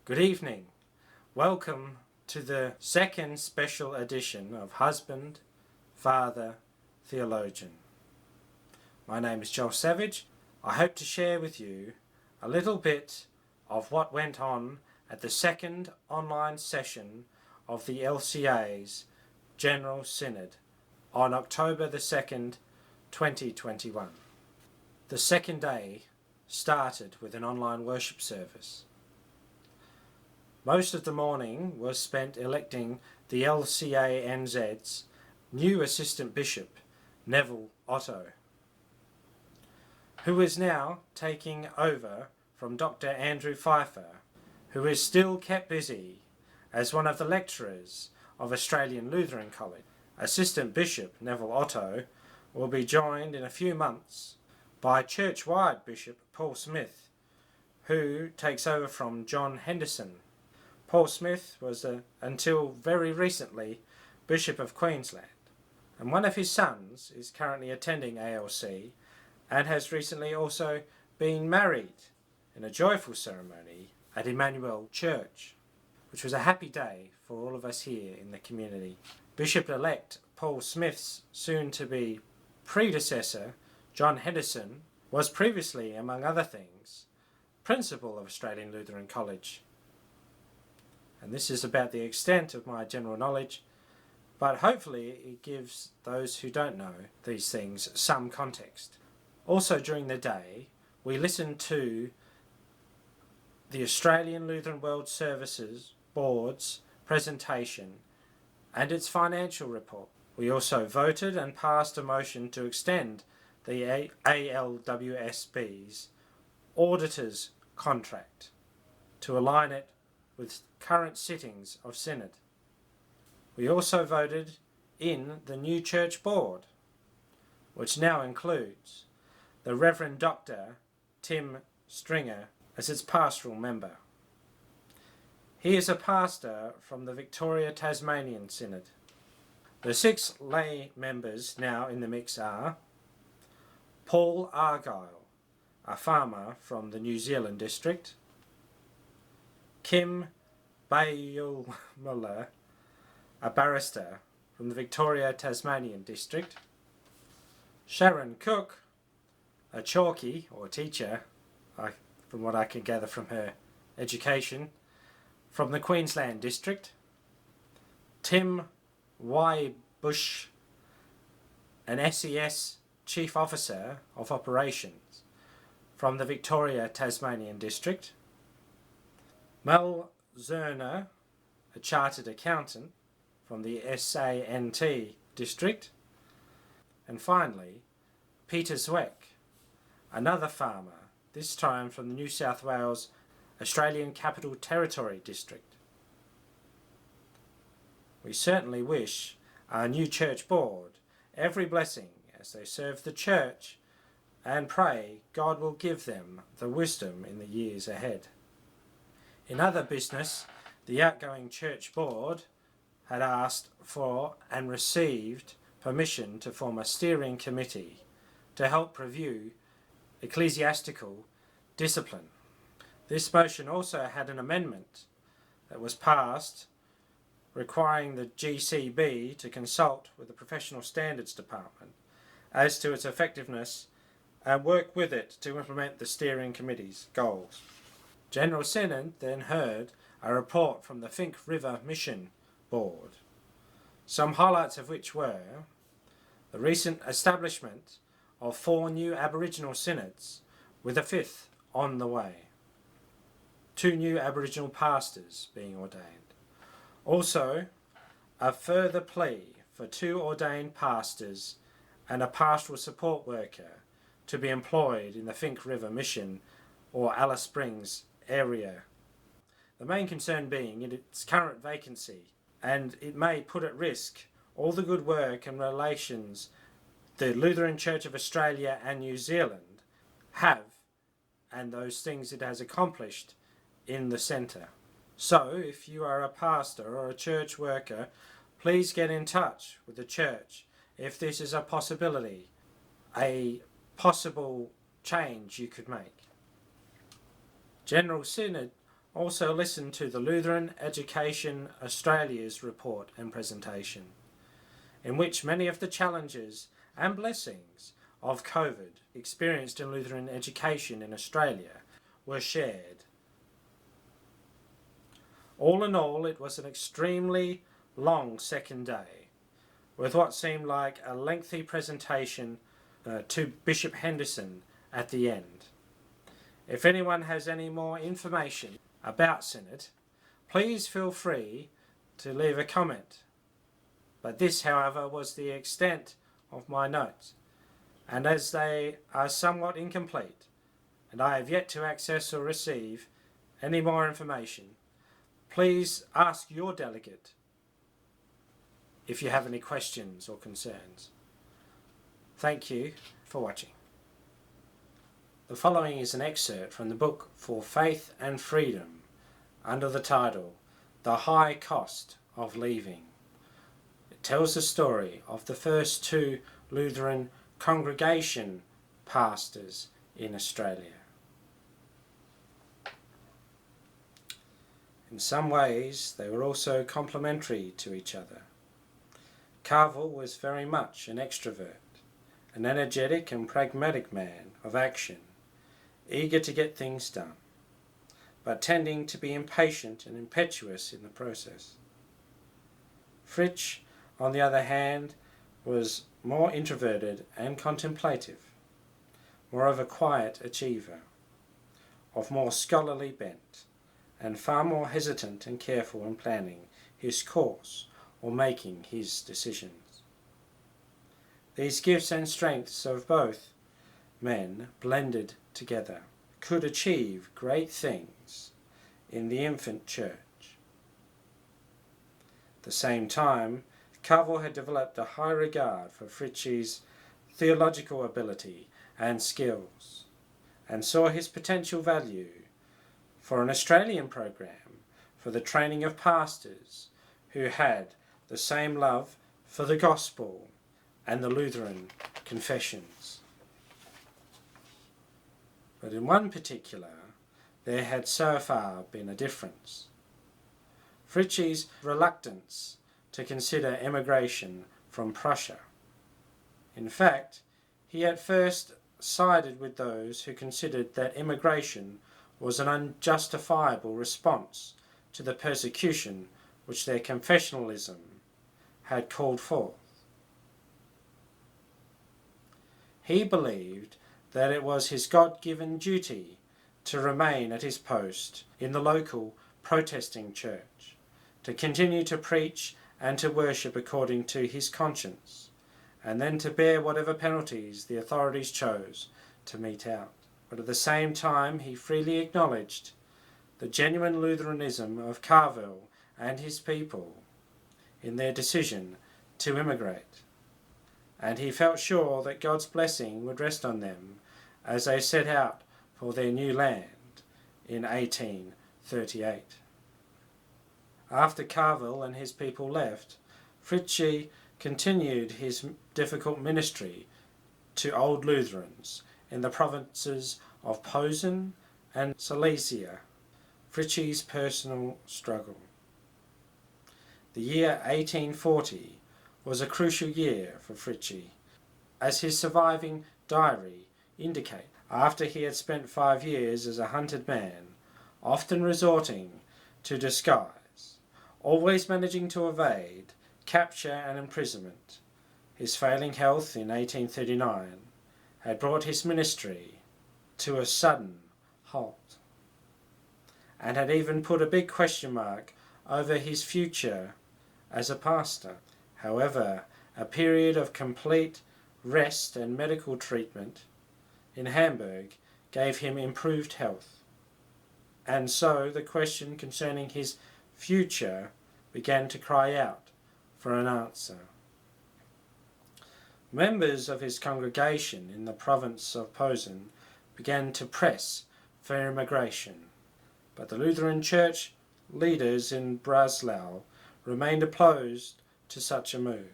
Good evening. Welcome to the second special edition of Husband, Father, Theologian. My name is Joel Savage. I hope to share with you a little bit of what went on at the second online session of the LCA's General Synod on October the 2nd, 2021. The second day started with an online worship service. Most of the morning was spent electing the LCA-NZ's new Assistant Bishop, Neville Otto, who is now taking over from Dr. Andrew Pfeiffer, who is still kept busy as one of the lecturers of Australian Lutheran College. Assistant Bishop Neville Otto will be joined in a few months by church-wide Bishop Paul Smith, who takes over from John Henderson. Paul Smith was, until very recently, Bishop of Queensland, and one of his sons is currently attending ALC and has recently also been married in a joyful ceremony at Emmanuel Church, which was a happy day for all of us here in the community. Bishop-elect Paul Smith's soon-to-be predecessor, John Henderson, was previously, among other things, Principal of Australian Lutheran College. And this is about the extent of my general knowledge, but hopefully it gives those who don't know these things some context. Also during the day, we listened to the Australian Lutheran World Services Board's presentation and its financial report. We also voted and passed a motion to extend the ALWSB's auditor's contract to align it with current sittings of Synod. We also voted in the new church board, which now includes the Reverend Dr. Tim Stringer as its pastoral member. He is a pastor from the Victoria Tasmanian Synod. The 6 lay members now in the mix are Paul Argyle, a farmer from the New Zealand district, Kim Bayul-Muller, a barrister from the Victoria Tasmanian district, Sharon Cook, a chalky or teacher, from what I can gather from her education, from the Queensland district, Tim Bush, an SES Chief Officer of Operations from the Victoria Tasmanian district, Mel Zerner, a chartered accountant from the SANT district, and finally Peter Zweck, another farmer, this time from the New South Wales Australian Capital Territory district. We certainly wish our new church board every blessing as they serve the church and pray God will give them the wisdom in the years ahead. In other business, the outgoing church board had asked for and received permission to form a steering committee to help review ecclesiastical discipline. This motion also had an amendment that was passed requiring the GCB to consult with the Professional Standards Department as to its effectiveness and work with it to implement the steering committee's goals. General Synod then heard a report from the Fink River Mission Board, some highlights of which were the recent establishment of 4 new Aboriginal synods, with a 5th on the way, 2 new Aboriginal pastors being ordained. Also, a further plea for 2 ordained pastors and a pastoral support worker to be employed in the Fink River Mission or Alice Springs area. The main concern being its current vacancy, and it may put at risk all the good work and relations the Lutheran Church of Australia and New Zealand have, and those things it has accomplished in the centre. So, if you are a pastor or a church worker, please get in touch with the church if this is a possibility, a possible change you could make. General Synod Also listen to the Lutheran Education Australia's report and presentation, in which many of the challenges and blessings of COVID experienced in Lutheran education in Australia were shared. All in all, it was an extremely long second day, with what seemed like a lengthy presentation to Bishop Henderson at the end. If anyone has any more information about Synod, please feel free to leave a comment. But this, however, was the extent of my notes, and as they are somewhat incomplete, and I have yet to access or receive any more information, please ask your delegate if you have any questions or concerns. Thank you for watching. The following is an excerpt from the book For Faith and Freedom under the title The High Cost of Leaving. It tells the story of the first two Lutheran congregation pastors in Australia. In some ways, they were also complementary to each other. Carville was very much an extrovert, an energetic and pragmatic man of action, eager to get things done, but tending to be impatient and impetuous in the process. Fritsch, on the other hand, was more introverted and contemplative, more of a quiet achiever, of more scholarly bent, and far more hesitant and careful in planning his course or making his decisions. These gifts and strengths of both men, blended together, could achieve great things in the infant church. At the same time, Carville had developed a high regard for Fritsch's theological ability and skills, and saw his potential value for an Australian program for the training of pastors who had the same love for the gospel and the Lutheran confessions. But in one particular, there had so far been a difference. Fritsch's reluctance to consider emigration from Prussia. In fact, he at first sided with those who considered that immigration was an unjustifiable response to the persecution which their confessionalism had called forth. He believed that it was his God-given duty to remain at his post in the local protesting church, to continue to preach and to worship according to his conscience, and then to bear whatever penalties the authorities chose to mete out. But at the same time he freely acknowledged the genuine Lutheranism of Carville and his people in their decision to immigrate, and he felt sure that God's blessing would rest on them as they set out for their new land in 1838. After Carville and his people left, Fritsch continued his difficult ministry to Old Lutherans in the provinces of Posen and Silesia. Fritsch's personal struggle. The year 1840 was a crucial year for Fritsch, as his surviving diary indicates. After he had spent 5 years as a hunted man, often resorting to disguise, always managing to evade capture and imprisonment, his failing health in 1839 had brought his ministry to a sudden halt, and had even put a big question mark over his future as a pastor. However, a period of complete rest and medical treatment in Hamburg gave him improved health, and so the question concerning his future began to cry out for an answer. Members of his congregation in the province of Posen began to press for immigration, but the Lutheran Church leaders in Breslau remained opposed to such a move.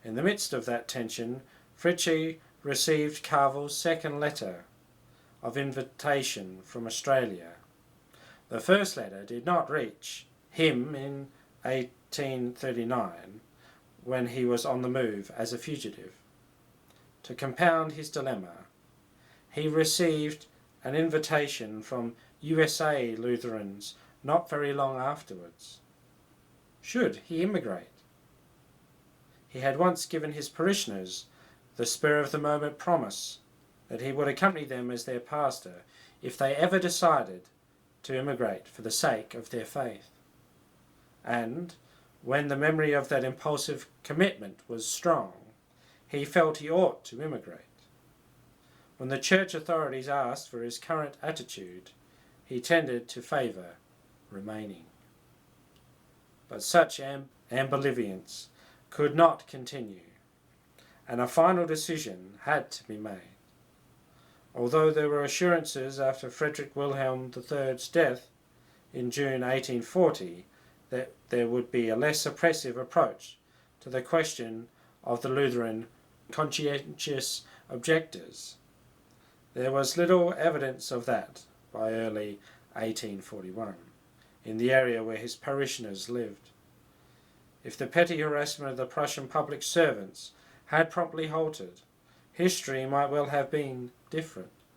In the midst of that tension, Fritsch received Carville's second letter of invitation from Australia, The first letter did not reach him in 1839 when he was on the move as a fugitive. To compound his dilemma, he received an invitation from USA Lutherans not very long afterwards. Should he immigrate? He had once given his parishioners the spur-of-the-moment promise that he would accompany them as their pastor if they ever decided to immigrate for the sake of their faith. And when the memory of that impulsive commitment was strong, he felt he ought to immigrate. When the church authorities asked for his current attitude, he tended to favour remaining. But such ambivalence could not continue, and a final decision had to be made. Although there were assurances after Frederick Wilhelm III's death in June 1840 that there would be a less oppressive approach to the question of the Lutheran conscientious objectors, there was little evidence of that by early 1841 in the area where his parishioners lived. If the petty harassment of the Prussian public servants had promptly halted, history might well have been different.